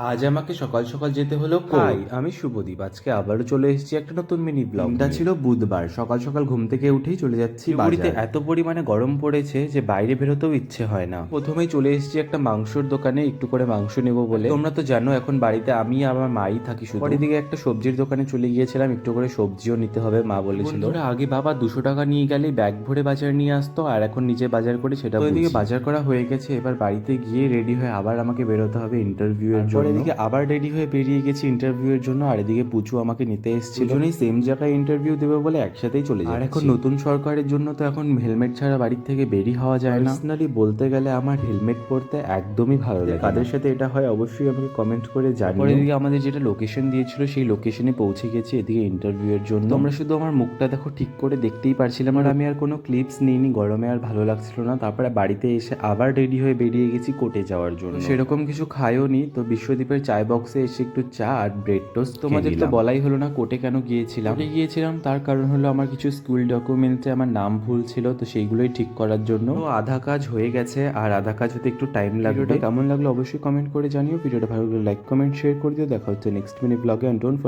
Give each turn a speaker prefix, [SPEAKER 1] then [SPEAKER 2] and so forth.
[SPEAKER 1] আজ আমাকে সকাল সকাল যেতে হলো
[SPEAKER 2] হাই, আমি শুভদীপ। আজকে আবারও চলে এসেছি একটা নতুন মিনি ব্লগ।
[SPEAKER 1] দিনটা ছিল বুধবার, সকাল সকাল ঘুম থেকে উঠেই চলে যাচ্ছি
[SPEAKER 2] শিলিগুড়িতে
[SPEAKER 1] বাজার।
[SPEAKER 2] এত পরিমাণে গরম পড়েছে যে বাইরে বেরোতেও ইচ্ছে হয় না। প্রথমেই চলে এসেছি একটা মাংসর দোকানে একটু করে মাংস নেবো বলে। তোমরা তো জানো এখন বাড়িতে আমি আর আমার মাই থাকি শুধু। পরের দিকে একটা সবজির দোকানে চলে গিয়েছিলাম, একটু করে সবজিও নিতে হবে মা বলেছিল।
[SPEAKER 1] বন্ধুরা,
[SPEAKER 2] আগে বাবা 200 টাকা নিয়ে গেলেই ব্যাগ ভরে বাজার নিয়ে আসতো, আর এখন নিজে বাজার করে সেটা এদিকে বাজার করা হয়ে গেছে। এবার বাড়িতে গিয়ে রেডি হয়ে আবার আমাকে বেরোতে হবে ইন্টারভিউ এর জন্য। এদিকে আবার রেডি হয়ে বেরিয়ে গেছি ইন্টারভিউ এর জন্য, আর এদিকে পুচু আমাকে নিতে এসেছিল। দুজনেই সেম জায়গায় ইন্টারভিউ দেবে বলে একসাথেই চলে যাচ্ছি। আর এখন নতুন সরকারের জন্য তো এখন হেলমেট ছাড়া বাড়ির থেকে বেরিয়ে হওয়া যায় না। পার্সোনালি বলতে গেলে আমার হেলমেট পরতে একদমই ভালো লাগে। কাদের সাথে এটা হয় অবশ্যই আমাকে কমেন্ট করে জানিও। পরে এদিকে আমাদের যেটা লোকেশন দিয়েছিল সেই লোকেশনে পৌঁছে গেছি এদিকে ইন্টারভিউ এর জন্য। তোমরা শুধু আমার মুখটা দেখো, ঠিক করে দেখতেই পারছিলাম। আর আমি আর কোনো ক্লিপস নিইনি, গরমে আর ভালো লাগছিল না। তারপরে বাড়িতে এসে আবার রেডি হয়ে বেরিয়ে গেছি কোর্টে যাওয়ার জন্য। সেরকম কিছু খাইও নি, তো বিশ্বদীপের চায় বক্সে এসে একটু চা আর ব্রেড টোস্ট। তোমাদের তো বলাই হলো না কোর্টে কেন গিয়েছিলাম। কোর্টে গিয়েছিলাম তার কারণ হলো আমার কিছু স্কুল ডকুমেন্টসে আমার নাম ভুল ছিল, তো সেইগুলোই ঠিক করার জন্য। তো আধা কাজ হয়ে গেছে, আর আধা কাজ হতে একটু টাইম লাগবে। ভিডিওটা কেমন লাগলো অবশ্যই কমেন্ট করে জানিও। ভিডিওটা ভালো লাগলে লাইক কমেন্ট শেয়ার করে দিও। দেখা হচ্ছে নেক্সট মিনি ব্লগে। And don't